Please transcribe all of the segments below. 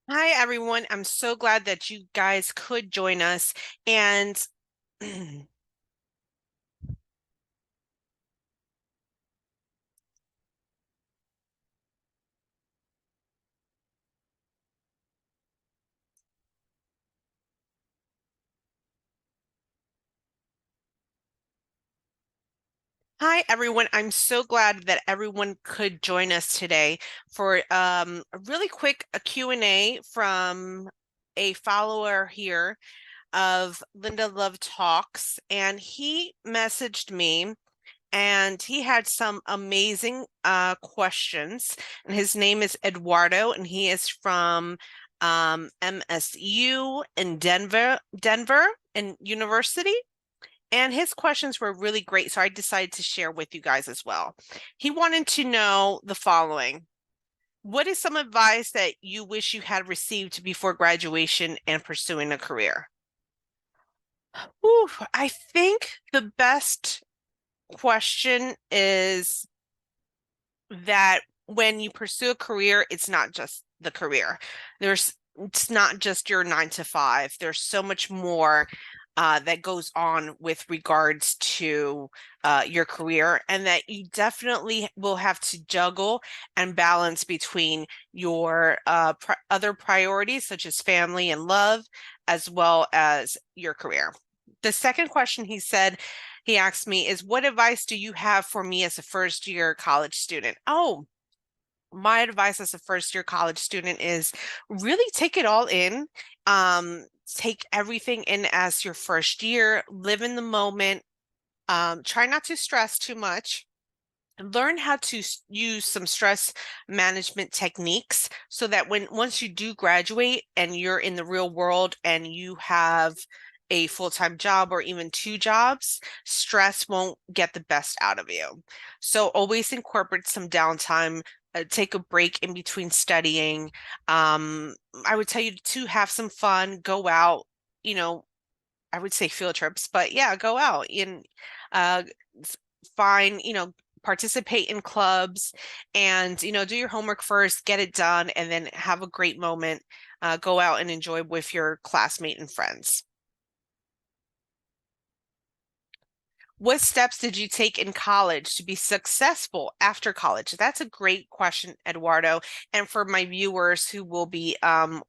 Hi, everyone. I'm so glad that you guys could join us. And hi, everyone. I'm so glad that everyone could join us today for a really quick Q&A from a follower here of Linda Love Talks. And he messaged me and he had some amazing questions. And his name is Eduardo, and he is from MSU in Denver and University. And his questions were really great, so I decided to share with you guys as well. He wanted to know the following. What is some advice that you wish you had received before graduation and pursuing a career? Ooh, I think the best question is that when you pursue a career, it's not just the career. It's not just your 9 to 5. There's so much more that goes on with regards to your career, and that you definitely will have to juggle and balance between your other priorities, such as family and love, as well as your career. The second question he asked me is, what advice do you have for me as a first year college student? Oh, my advice as a first year college student is really take it all in. Take everything in as your first year, live in the moment, try not to stress too much. Learn how to use some stress management techniques so that once you do graduate and you're in the real world and you have a full-time job or even two jobs, stress won't get the best out of you. So always incorporate some downtime, take a break in between studying. Um, I would tell you to have some fun, go out, you know, I would say field trips, but yeah, go out and uh, find, participate in clubs and, do your homework first, get it done, and then have a great moment. Go out and enjoy with your classmate and friends. What steps did you take in college to be successful after college? That's a great question, Eduardo. And for my viewers who will be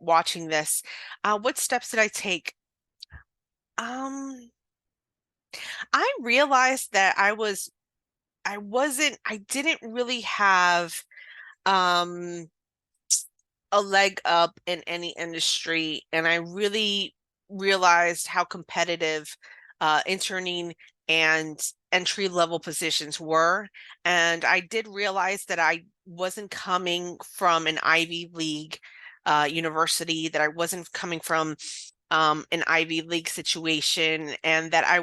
watching this, what steps did I take? Um, I realized that I didn't really have um a leg up in any industry, and I really realized how competitive interning and entry level positions were. And I did realize that I wasn't coming from an Ivy League university, that I wasn't coming from an Ivy League situation, and that I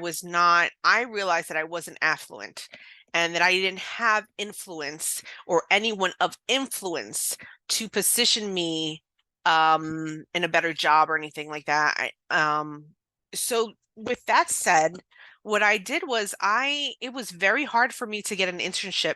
realized that I wasn't affluent and that I didn't have influence or anyone of influence to position me in a better job or anything like that. So with that said, what I did was it was very hard for me to get an internship.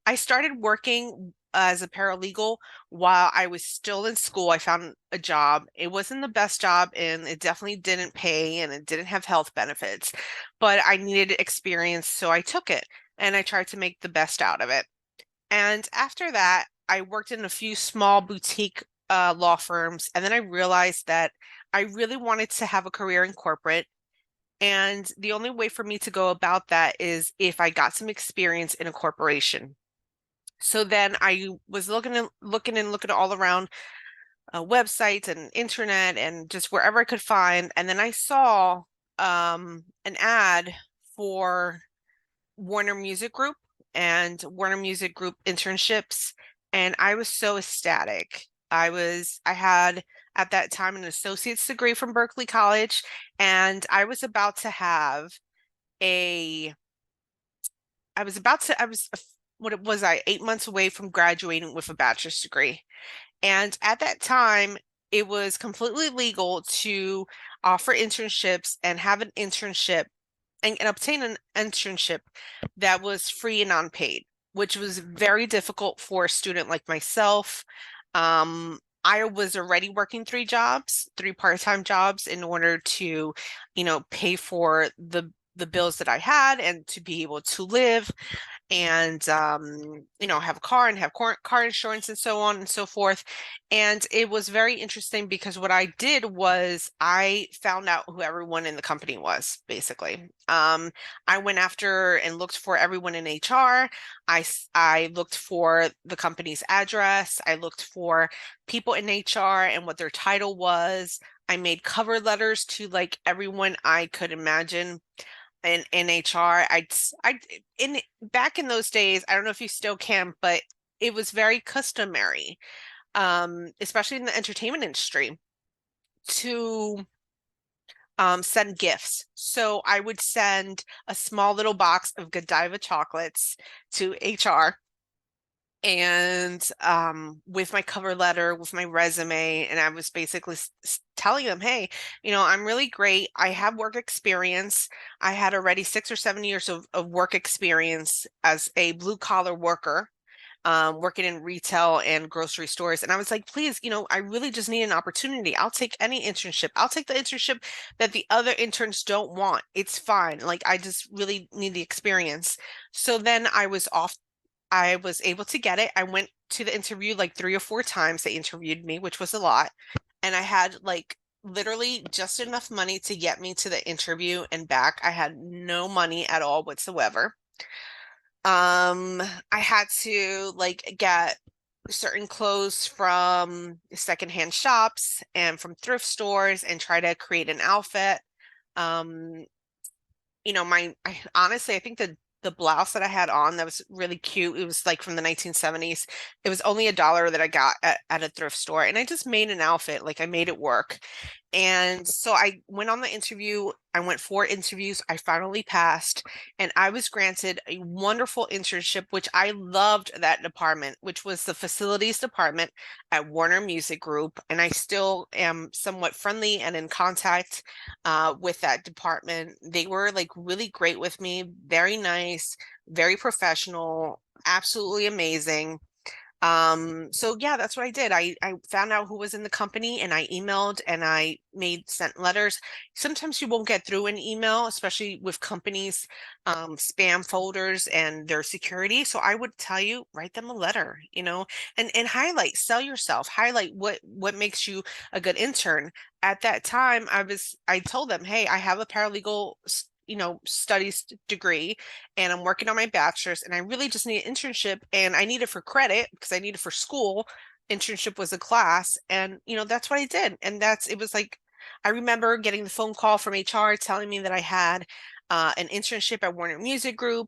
I started working as a paralegal while I was still in school. I found a job. It wasn't the best job and it definitely didn't pay and it didn't have health benefits, but I needed experience, so I took it and I tried to make the best out of it. And after that, I worked in a few small boutique law firms. And then I realized that I really wanted to have a career in corporate. And the only way for me to go about that is if I got some experience in a corporation. So then I was looking all around websites and internet and just wherever I could find. And then I saw an ad for Warner Music Group and Warner Music Group internships, and I was so ecstatic. I had at that time an associate's degree from Berkeley College, and a, I was, what it was, 8 months away from graduating with a bachelor's degree. And at that time, it was completely legal to offer internships and have an internship and obtain an internship that was free and unpaid, which was very difficult for a student like myself. I was already working three part-time jobs in order to, pay for the bills that I had and to be able to live and have a car and have car insurance and so on and so forth. And it was very interesting because what I did was I found out who everyone in the company was, basically. I went after and looked for everyone in HR. I looked for the company's address. I looked for people in HR and what their title was. I made cover letters to like everyone I could imagine in HR. I in back in those days, I don't know if you still can, but it was very customary, especially in the entertainment industry, to send gifts. So I would send a small little box of Godiva chocolates to HR and with my cover letter, with my resume, and I was basically telling them, hey, I'm really great. I have work experience. I had already 6 or 7 years of work experience as a blue collar worker, working in retail and grocery stores. And I was like, please, I really just need an opportunity. I'll take any internship. I'll take the internship that the other interns don't want. It's fine. Like, I just really need the experience. So then I was able to get it. I went to the interview like 3 or 4 times. They interviewed me, which was a lot. And I had like literally just enough money to get me to the interview and back. I had no money at all whatsoever. I had to like get certain clothes from secondhand shops and from thrift stores and try to create an outfit. Um, honestly, I think the blouse that I had on that was really cute. It was like from the 1970s. It was only $1 that I got at a thrift store, and I just made an outfit. Like I made it work. And so I went on the interview. I went 4 interviews. I finally passed, and I was granted a wonderful internship, which I loved that department, which was the facilities department at Warner Music Group. And I still am somewhat friendly and in contact with that department. They were like really great with me, very nice, very professional, absolutely amazing. So yeah, that's what I did. I found out who was in the company and I emailed and I sent letters. Sometimes you won't get through an email, especially with companies, spam folders and their security. So I would tell you, write them a letter, and highlight, sell yourself, highlight what makes you a good intern. At that time, I told them, hey, I have a paralegal studies degree and I'm working on my bachelor's and I really just need an internship and I need it for credit because I need it for school. Internship was a class and that's what I did. And it was like I remember getting the phone call from HR telling me that I had an internship at Warner Music Group.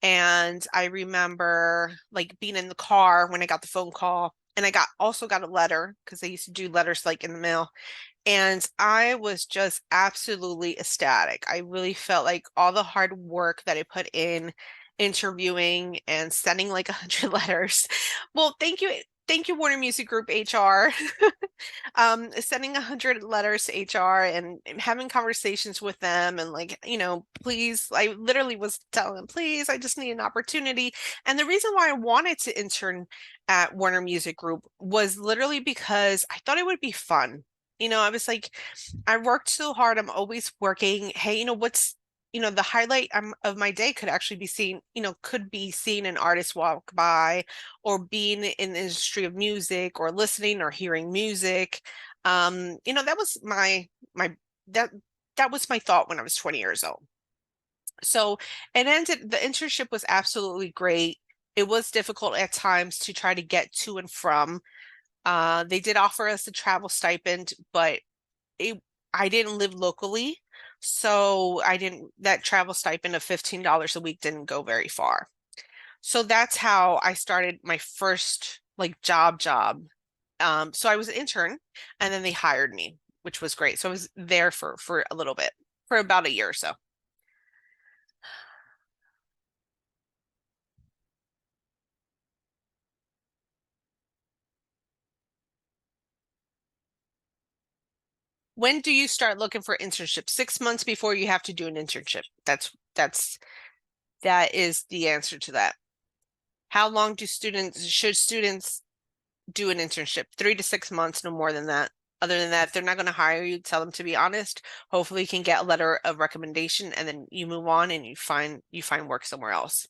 And I remember like being in the car when I got the phone call and I also got a letter because they used to do letters like in the mail. And I was just absolutely ecstatic. I really felt like all the hard work that I put in interviewing and sending like 100 letters. Well, thank you. Thank you, Warner Music Group HR. Sending 100 letters to HR and having conversations with them and like, please, I literally was telling them, please, I just need an opportunity. And the reason why I wanted to intern at Warner Music Group was literally because I thought it would be fun. I was like, I worked so hard. I'm always working. Hey, the highlight of my day could actually be seen, could be seeing an artist walk by or being in the industry of music or listening or hearing music. That was that that was my thought when I was 20 years old. So the internship was absolutely great. It was difficult at times to try to get to and from. They did offer us a travel stipend, but I didn't live locally, so that travel stipend of $15 a week didn't go very far. So that's how I started my first like job. So I was an intern and then they hired me, which was great. So I was there for a little bit, for about a year or so. When do you start looking for internships? 6 months before you have to do an internship. That is the answer to that. How long should students do an internship, 3 to 6 months, no more than that. Other than that, if they're not going to hire you, tell them to be honest. Hopefully you can get a letter of recommendation and then you move on and you find work somewhere else.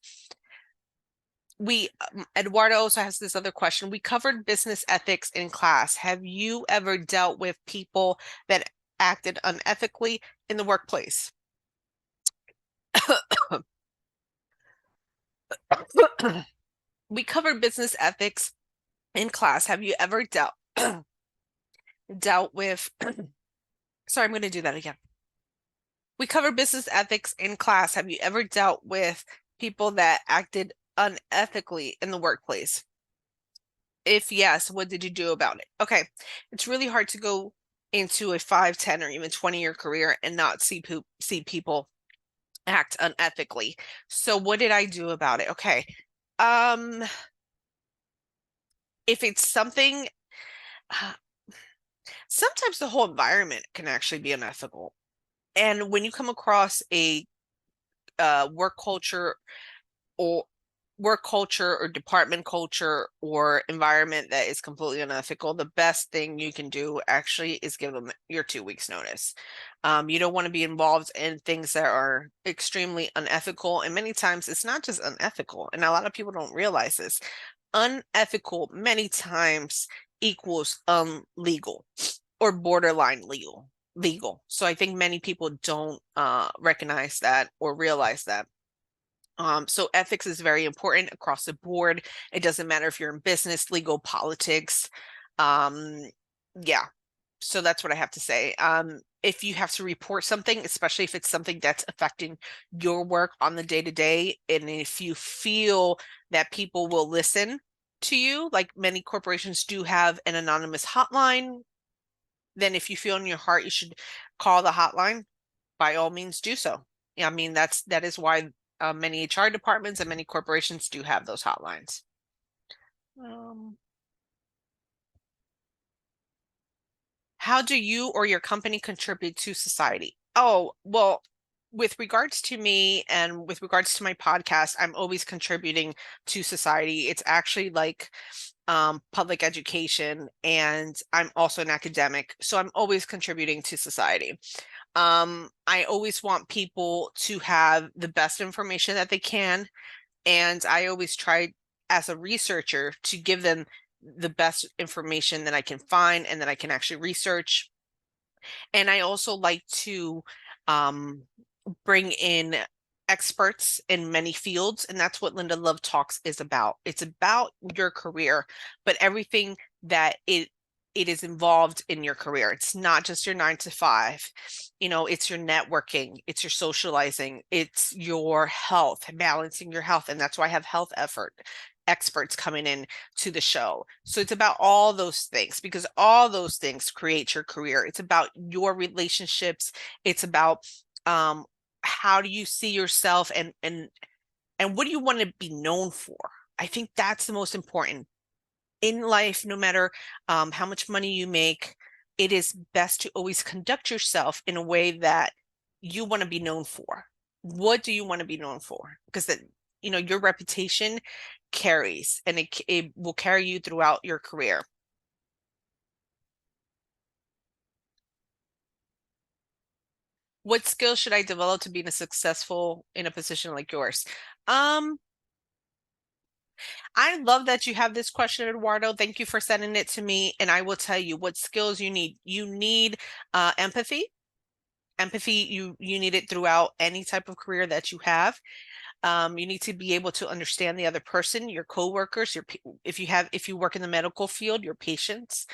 Eduardo also has this other question. We covered business ethics in class. Have you ever dealt with people that acted unethically in the workplace? We covered business ethics in class. Have you ever dealt with sorry, I'm going to do that again. We covered business ethics in class. Have you ever dealt with people that acted unethically in the workplace? If yes, what did you do about it? Okay, it's really hard to go into a 5, 10, or even 20-year career and not see people act unethically. So what did I do about it? Okay. Um, if it's something, sometimes the whole environment can actually be unethical. And when you come across a work culture or department culture or environment that is completely unethical, the best thing you can do actually is give them your 2 weeks notice. You don't want to be involved in things that are extremely unethical. And many times it's not just unethical, and a lot of people don't realize this. Unethical many times equals legal or borderline legal. So I think many people don't recognize that or realize that. So ethics is very important across the board. It doesn't matter if you're in business, legal, politics. Um, yeah. So that's what I have to say. If you have to report something, especially if it's something that's affecting your work on the day to day, and if you feel that people will listen to you, like many corporations do have an anonymous hotline, then if you feel in your heart you should call the hotline, by all means do so. Yeah, I mean, that is why many HR departments and many corporations do have those hotlines. How do you or your company contribute to society? Oh, well, with regards to me and with regards to my podcast, I'm always contributing to society. It's actually like public education, and I'm also an academic, so I'm always contributing to society. I always want people to have the best information that they can, and I always try as a researcher to give them the best information that I can find and that I can actually research. And I also like to um, bring in experts in many fields, and that's what Linda Love Talks is about. It's about your career, but everything that it is involved in your career. It's not just your 9 to 5. It's your networking, it's your socializing, it's your health, balancing your health. And that's why I have health experts coming in to the show. So it's about all those things, because all those things create your career. It's about your relationships. It's about how do you see yourself, and what do you want to be known for? I think that's the most important in life. No matter how much money you make, it is best to always conduct yourself in a way that you want to be known for. What do you want to be known for? Because your reputation carries, and it will carry you throughout your career. What skills should I develop to be successful in a position like yours? Um, I love that you have this question, Eduardo. Thank you for sending it to me. And I will tell you what skills you need. You need empathy. Empathy, you need it throughout any type of career that you have. You need to be able to understand the other person, your coworkers, if you work in the medical field, your patients.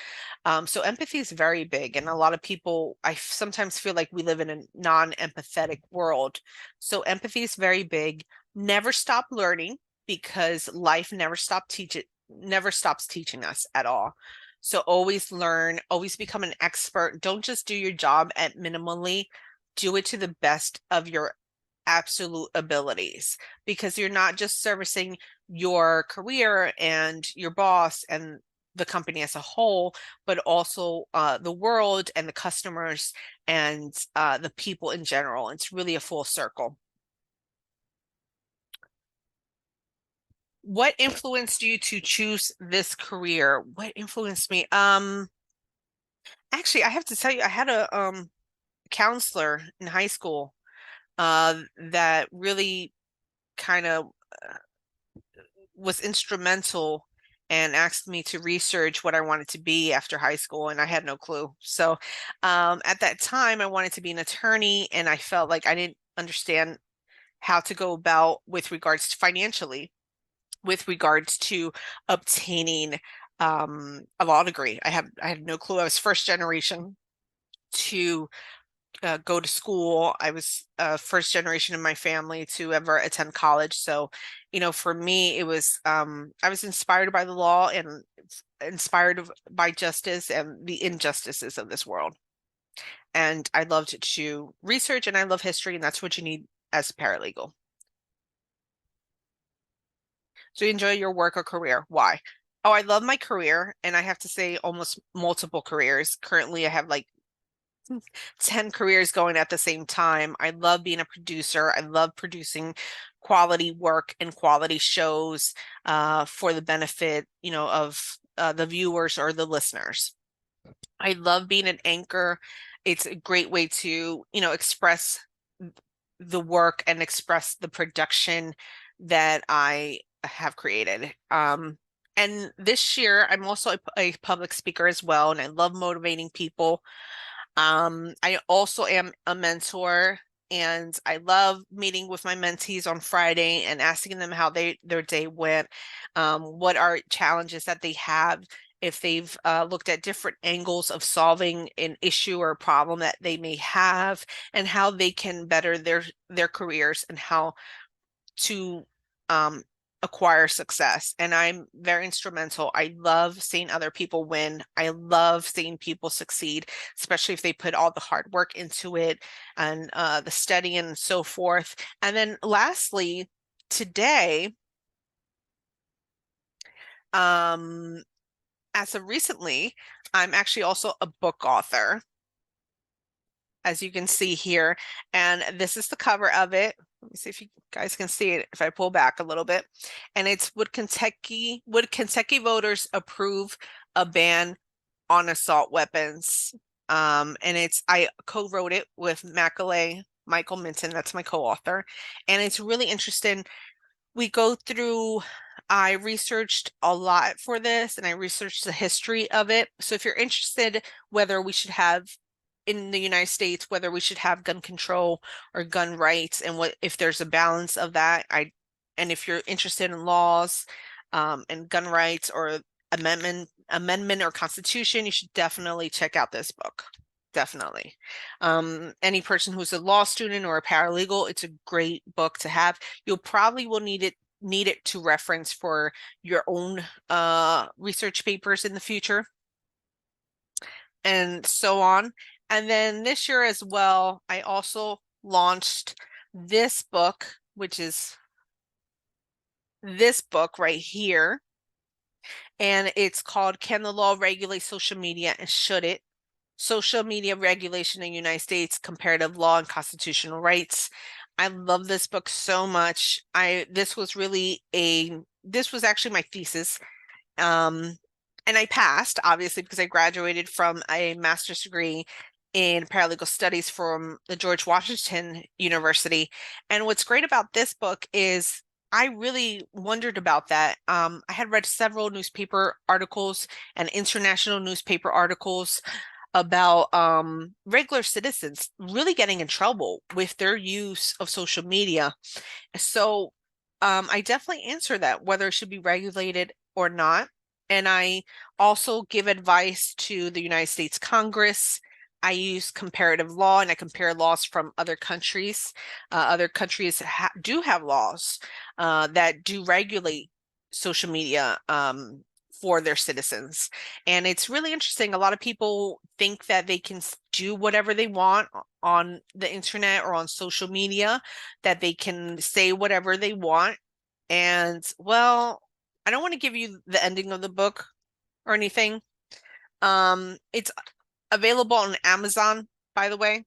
So empathy is very big, and a lot of people, I sometimes feel like we live in a non-empathetic world. So empathy is very big. Never stop learning, because life never stops teaching us at all. So always learn, always become an expert. Don't just do your job at minimally. Do it to the best of your absolute abilities, because you're not just servicing your career and your boss and the company as a whole, but also the world and the customers and the people in general. It's really a full circle. What influenced you to choose this career? What influenced me? Actually, I have to tell you, I had a counselor in high school that really kind of was instrumental and asked me to research what I wanted to be after high school, and I had no clue. So, at that time, I wanted to be an attorney, and I felt like I didn't understand how to go about with regards to financially, with regards to obtaining a law degree. I had no clue. I was first generation to go to school. I was first generation in my family to ever attend college. So, for me, it was I was inspired by the law and inspired by justice and the injustices of this world. And I loved to research and I love history, and that's what you need as a paralegal. So you enjoy your work or career. Why? Oh, I love my career, and I have to say almost multiple careers. Currently, I have like 10 careers going at the same time. I love being a producer. I love producing quality work and quality shows for the benefit, of the viewers or the listeners. I love being an anchor. It's a great way to, express the work and express the production that I have created. And this year, I'm also a public speaker as well, and I love motivating people. I also am a mentor, and I love meeting with my mentees on Friday and asking them how their day went, what are challenges that they have, if they've looked at different angles of solving an issue or a problem that they may have, and how they can better their careers and how to um, acquire success. And I'm very instrumental. I love seeing other people win. I love seeing people succeed, especially if they put all the hard work into it and the study and so forth. And then lastly, today, um, as of recently, I'm actually also a book author, as you can see here. And this is the cover of it. Let me see if you guys can see it if I pull back a little bit. And it's would Kentucky voters approve a ban on assault weapons? And I co-wrote it with Macaulay Michael Minton. That's my co-author. And it's really interesting. We go through, I researched a lot for this and I researched the history of it. So if you're interested whether we should have in the United States, whether we should have gun control or gun rights and what if there's a balance of that, and if you're interested in laws and gun rights or amendment or constitution, you should definitely check out this book. Definitely. Any person who's a law student or a paralegal, it's a great book to have. You'll probably will need it to reference for your own research papers in the future and so on. And then this year as well, I also launched this book, which is this book right here. And it's called Can the Law Regulate Social Media and Should It? Social Media Regulation in the United States, Comparative Law and Constitutional Rights. I love this book so much. This was actually my thesis. And I passed, obviously, because I graduated from a master's degree in paralegal studies from the George Washington University. And what's great about this book is I really wondered about that. I had read several newspaper articles and international newspaper articles about regular citizens really getting in trouble with their use of social media. So I definitely answer that, whether it should be regulated or not. And I also give advice to the United States Congress. I use comparative law and I compare laws from other countries. Other countries do have laws that do regulate social media for their citizens. And it's really interesting. A lot of people think that they can do whatever they want on the internet or on social media, that they can say whatever they want. And well, I don't want to give you the ending of the book or anything. It's available on Amazon, by the way.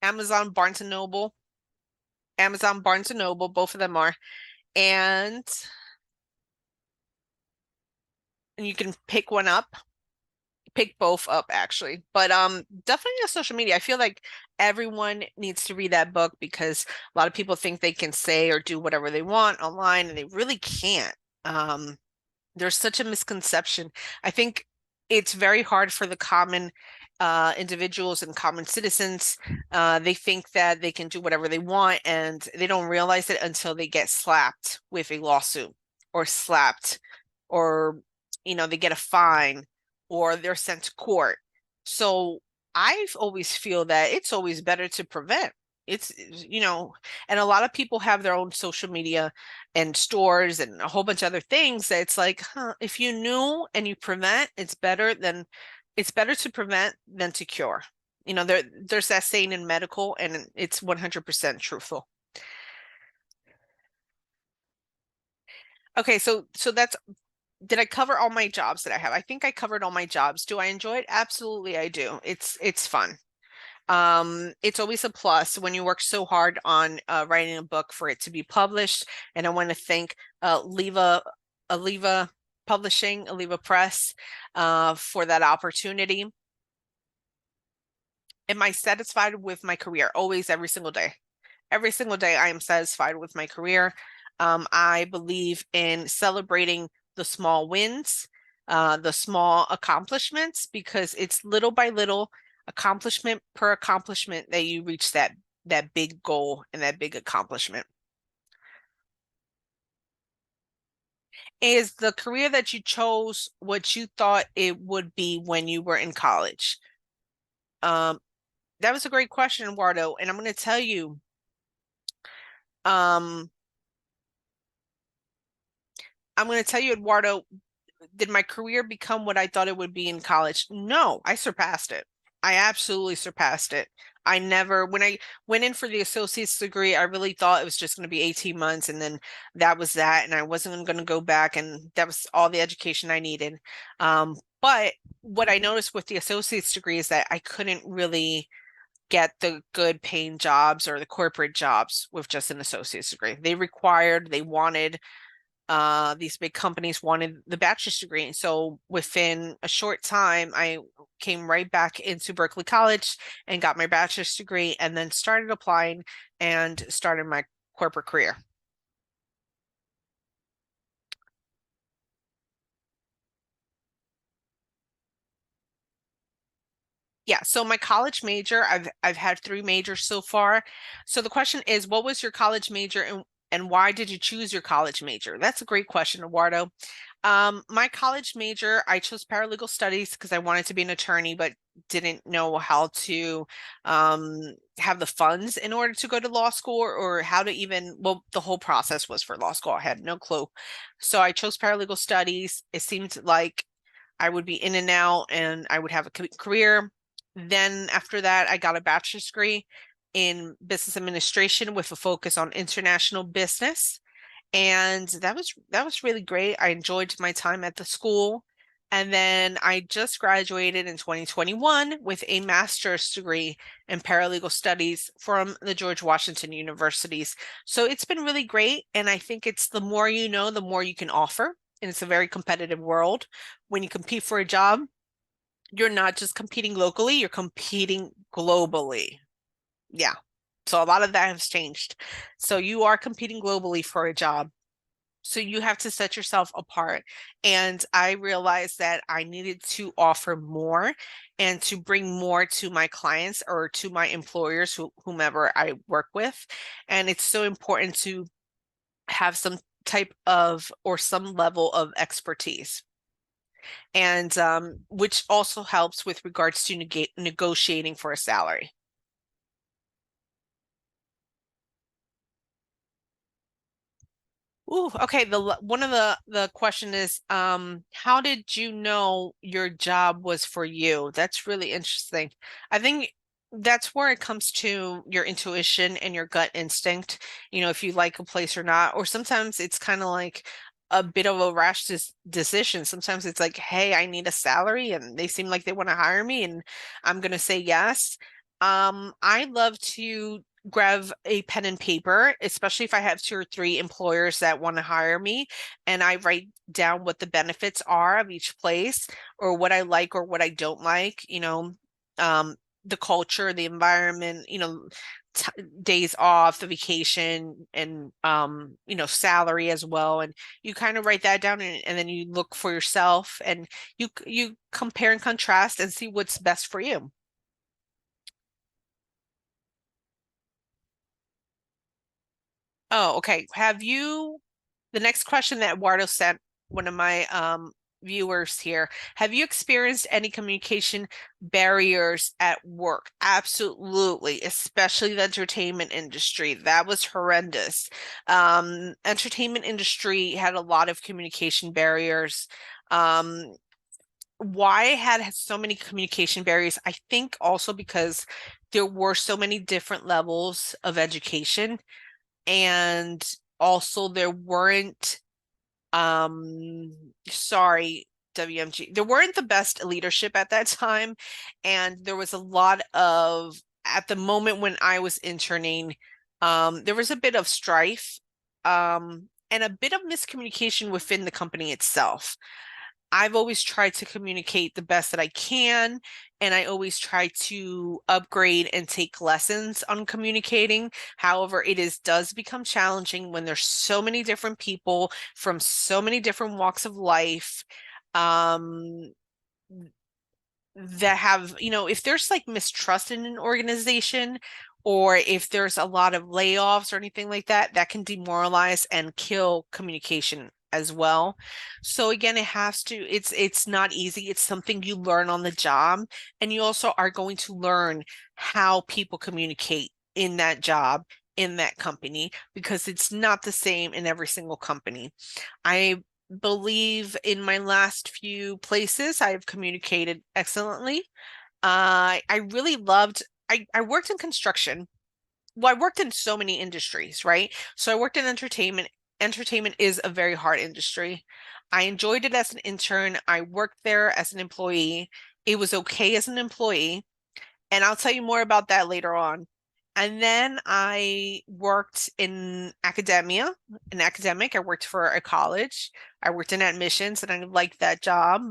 Amazon, Barnes and Noble. Amazon, Barnes and Noble, both of them are. And and you can pick one up, pick both up actually. But definitely on social media. I feel like everyone needs to read that book because a lot of people think they can say or do whatever they want online and they really can't. Um, there's such a misconception. I think it's very hard for the common individuals and common citizens. They think that they can do whatever they want and they don't realize it until they get slapped with a lawsuit or slapped or, they get a fine or they're sent to court. So I've always feel that it's always better to prevent. It's, and a lot of people have their own social media and stores and a whole bunch of other things that it's like, if you knew and you prevent, it's better to prevent than to cure. There's that saying in medical and it's 100% truthful. Okay, so that's did I cover all my jobs that I have? I think I covered all my jobs. Do I enjoy it? Absolutely, I do. It's fun. It's always a plus when you work so hard on writing a book for it to be published. And I want to thank Aliva Publishing, Aliva Press, for that opportunity. Am I satisfied with my career? Always, every single day. Every single day, I am satisfied with my career. I believe in celebrating the small wins, the small accomplishments, because it's little by little, accomplishment per accomplishment, that you reach that big goal and that big accomplishment. Is the career that you chose what you thought it would be when you were in college? Um, that was a great question, Eduardo, and I'm going to tell you, um, Eduardo, did my career become what I thought it would be in college? No, I surpassed it. I absolutely surpassed it. I never, when I went in for the associate's degree, I really thought it was just going to be 18 months and then that was that. And I wasn't going to go back. And that was all the education I needed. But what I noticed with the associate's degree is that I couldn't really get the good paying jobs or the corporate jobs with just an associate's degree. They wanted these big companies wanted the bachelor's degree. So within a short time, I came right back into Berkeley College and got my bachelor's degree and then started applying and started my corporate career. Yeah, so my college major, I've had three majors so far. So the question is, what was your college major and why did you choose your college major? That's a great question, Eduardo. My college major, I chose paralegal studies because I wanted to be an attorney, but didn't know how to have the funds in order to go to law school or how to even, well, the whole process was for law school. I had no clue. So I chose paralegal studies. It seemed like I would be in and out and I would have a career. Then after that, I got a bachelor's degree in business administration with a focus on international business. And that was really great. I enjoyed my time at the school. And then I just graduated in 2021 with a master's degree in paralegal studies from the George Washington Universities. So it's been really great. And I think it's the more you know, the more you can offer. And it's a very competitive world. When you compete for a job, you're not just competing locally, you're competing globally. Yeah. So a lot of that has changed. So you are competing globally for a job. So you have to set yourself apart. And I realized that I needed to offer more and to bring more to my clients or to my employers, whomever I work with. And it's so important to have some type of or some level of expertise. And which also helps with regards to negotiating for a salary. Ooh, okay. One of the question is, how did you know your job was for you? That's really interesting. I think that's where it comes to your intuition and your gut instinct, if you like a place or not. Or sometimes it's kind of like a bit of a rash decision. Sometimes it's like, hey, I need a salary and they seem like they want to hire me and I'm gonna say yes. I love to grab a pen and paper, especially if I have two or three employers that want to hire me, and I write down what the benefits are of each place, or what I like or what I don't like, um, the culture, the environment, t days off, the vacation, and salary as well. And you kind of write that down, and then you look for yourself, and you compare and contrast and see what's best for you. Oh, okay. The next question that Eduardo sent, one of my viewers here, have you experienced any communication barriers at work? Absolutely, especially the entertainment industry. That was horrendous. Entertainment industry had a lot of communication barriers. Um, why I had so many communication barriers, I think also because there were so many different levels of education, and also there weren't um sorry, WMG, there weren't the best leadership at that time, and there was a lot of, at the moment when I was interning, there was a bit of strife, and a bit of miscommunication within the company itself. I've always tried to communicate the best that I can, and I always try to upgrade and take lessons on communicating. However, does become challenging when there's so many different people from so many different walks of life, um, that have, if there's like mistrust in an organization, or if there's a lot of layoffs or anything like that, that can demoralize and kill communication as well. So again, it's not easy. It's something you learn on the job, and you also are going to learn how people communicate in that job, in that company, because it's not the same in every single company. I believe in my last few places, I've communicated excellently. I really loved, I worked in construction. Well, I worked in so many industries, right? So I worked in entertainment. Entertainment is a very hard industry. I enjoyed it as an intern. I worked there as an employee. It was okay as an employee. And I'll tell you more about that later on. And then I worked in academia, an academic. I worked for a college. I worked in admissions, and I liked that job.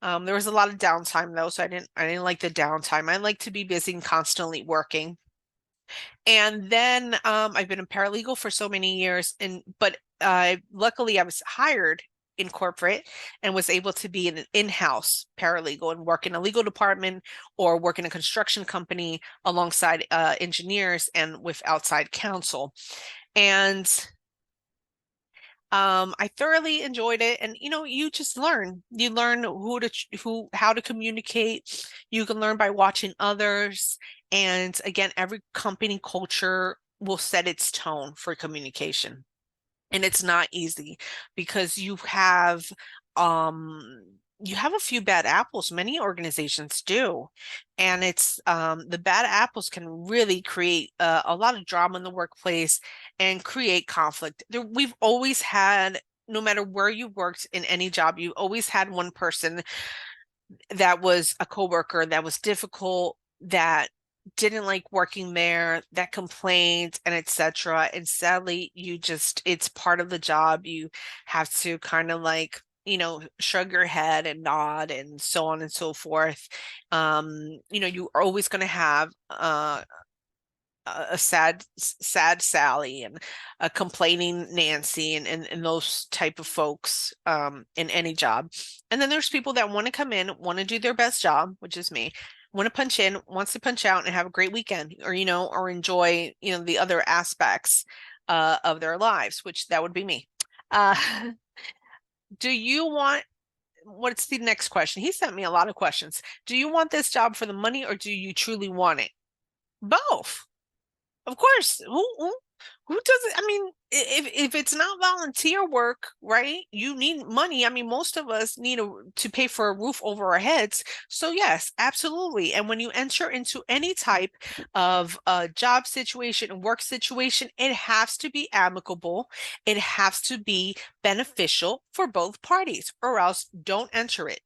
There was a lot of downtime though, so I didn't like the downtime. I like to be busy and constantly working. And then I've been a paralegal for so many years, and but luckily I was hired in corporate and was able to be an in-house paralegal and work in a legal department or work in a construction company alongside engineers and with outside counsel. And I thoroughly enjoyed it. And you just learn. You learn how to communicate. You can learn by watching others. And again, every company culture will set its tone for communication. And it's not easy because um you have a few bad apples. Many organizations do. And it's the bad apples can really create a lot of drama in the workplace and create conflict. We've always had, no matter where you worked in any job, you always had one person that was a coworker that was difficult, that didn't like working there, that complained, and etc. And sadly, it's part of the job. You have to kind of like, shrug your head and nod and so on and so forth. You are always going to have a sad Sally and a complaining Nancy, and those type of folks in any job. And then there's people that want to come in, want to do their best job, which is me, want to punch in, wants to punch out and have a great weekend, or enjoy, the other aspects of their lives, which that would be me. Uh, do you want, what's the next question? He sent me a lot of questions. Do you want this job for the money, or do you truly want it? Both. Of course. Who does it? I mean, if it's not volunteer work, right? You need money. I mean, most of us need to pay for a roof over our heads. So yes, absolutely. And when you enter into any type of job situation, work situation, it has to be amicable. It has to be beneficial for both parties, or else don't enter it.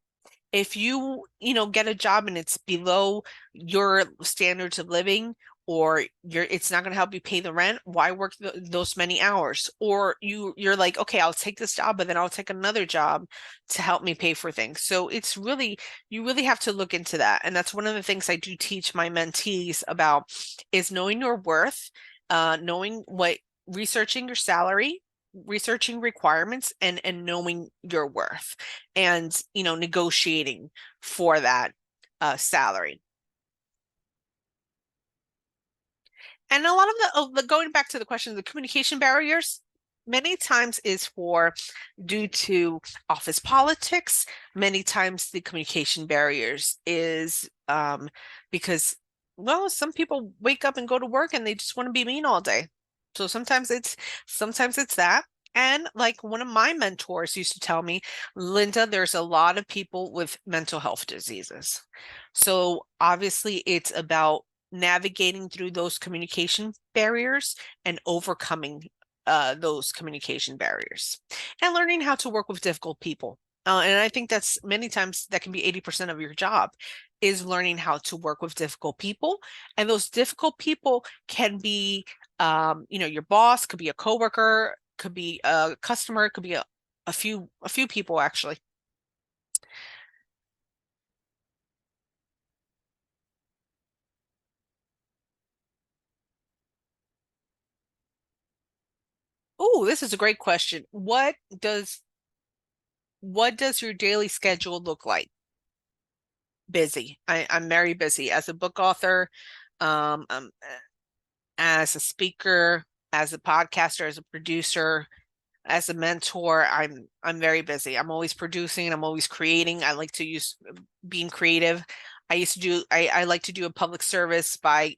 If you get a job and it's below your standards of living, or it's not going to help you pay the rent. Why work those many hours? Or you're like, okay, I'll take this job, but then I'll take another job to help me pay for things. So it's really, you really have to look into that. And that's one of the things I do teach my mentees about is knowing your worth, knowing what, researching your salary, researching requirements, and knowing your worth, and negotiating for that salary. And a lot of the going back to the question of the communication barriers, many times is for due to office politics. Many times the communication barriers is because, well, some people wake up and go to work and they just want to be mean all day. So sometimes it's that. And like one of my mentors used to tell me, Linda, there's a lot of people with mental health diseases. So obviously it's about navigating through those communication barriers and overcoming those communication barriers and learning how to work with difficult people. And I think that's many times that can be 80% of your job is learning how to work with difficult people. And those difficult people can be, your boss, could be a coworker, could be a customer, could be a few people actually. Oh, this is a great question. What does your daily schedule look like? Busy. I'm very busy as a book author, um, as a speaker, as a podcaster, as a producer, as a mentor. I'm very busy. I'm always producing, I'm always creating. I like to use being creative. I like to do a public service by,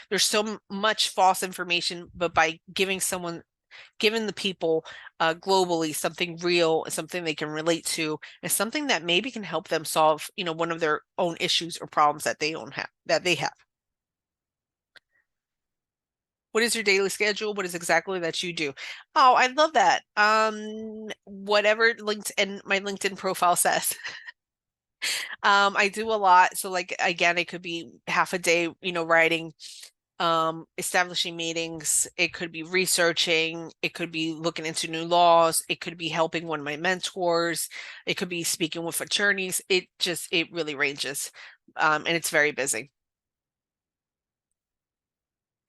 there's so much false information, but by giving the people globally something real, something they can relate to, and something that maybe can help them solve, one of their own issues or problems that they have. What is your daily schedule? What is exactly that you do? Oh, I love that. Whatever LinkedIn, my LinkedIn profile says. I do a lot. So like again, it could be half a day, writing, establishing meetings. It could be researching. It could be looking into new laws. It could be helping one of my mentors. It could be speaking with attorneys. It really ranges. And it's very busy.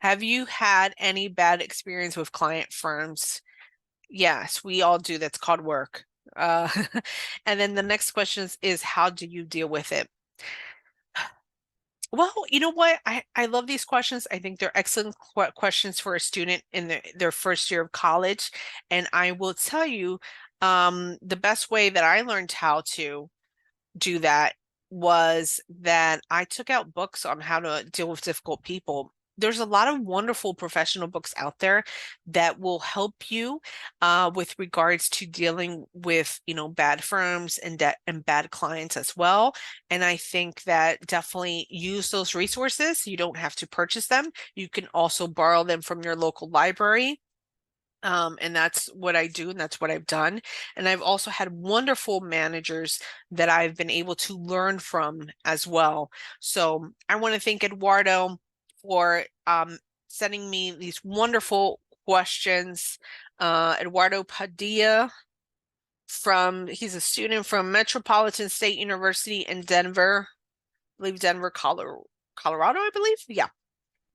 Have you had any bad experience with client firms? Yes, we all do. That's called work. Uh, and then the next question is how do you deal with it? Well, you know what? I love these questions. I think they're excellent questions for a student in their first year of college. And I will tell you, the best way that I learned how to do that was that I took out books on how to deal with difficult people. There's a lot of wonderful professional books out there that will help you with regards to dealing with, bad firms and debt and bad clients as well. And I think that definitely use those resources. You don't have to purchase them. You can also borrow them from your local library. And that's what I do, and that's what I've done. And I've also had wonderful managers that I've been able to learn from as well. So I want to thank Eduardo for sending me these wonderful questions. Eduardo Padilla he's a student from Metropolitan State University in Denver, I believe Denver, Colorado, I believe. Yeah.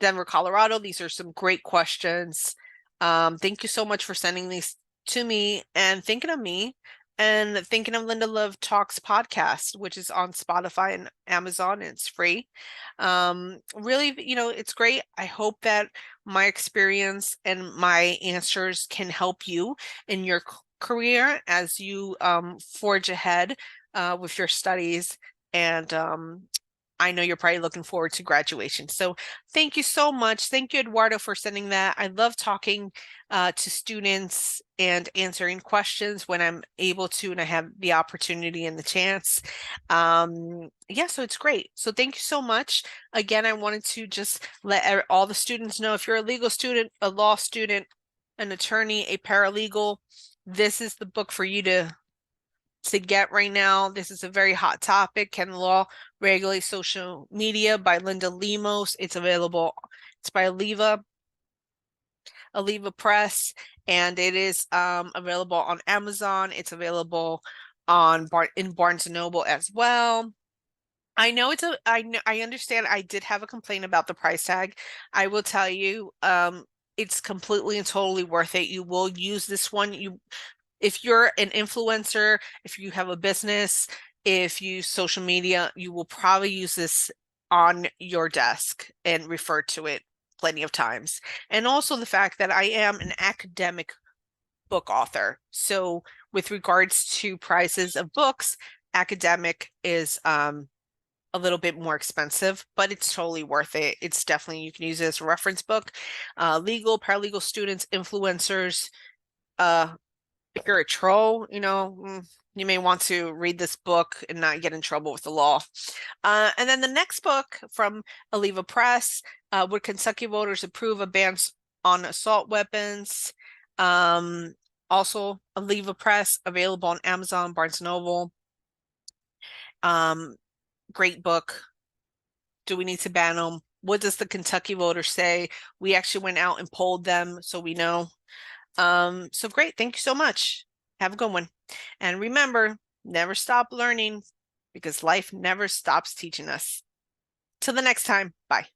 Denver, Colorado. These are some great questions. Thank you so much for sending these to me and thinking of me and thinking of Linda Love Talks podcast, which is on Spotify and Amazon, and it's free. Really, it's great. I hope that my experience and my answers can help you in your career as you forge ahead with your studies. And I know you're probably looking forward to graduation. So thank you so much. Thank you, Eduardo, for sending that. I love talking to students and answering questions when I'm able to and I have the opportunity and the chance. Yeah, so it's great. So thank you so much. Again, I wanted to just let all the students know, if you're a legal student, a law student, an attorney, a paralegal, this is the book for you to get right now. This is a very hot topic. Can the law regulate social media by Linda Lemos? It's It's by Aliva Press, and it is available on Amazon. It's available on in Barnes and Noble as well. I know I understand I did have a complaint about the price tag. I will tell you, it's completely and totally worth it. You will use this one. If you're an influencer, if you have a business, if you use social media, you will probably use this on your desk and refer to it plenty of times. And also the fact that I am an academic book author. So with regards to prices of books, academic is a little bit more expensive, but it's totally worth it. It's definitely, you can use it as a reference book. Legal, paralegal students, influencers, if you're a troll, you may want to read this book and not get in trouble with the law. And then the next book from Aliva Press, would Kentucky voters approve a ban on assault weapons? Also Aliva Press, available on Amazon, Barnes & Noble. Great book. Do we need to ban them? What does the Kentucky voter say? We actually went out and polled them, so we know. So great. Thank you so much. Have a good one. And remember, never stop learning, because life never stops teaching us. Till the next time. Bye.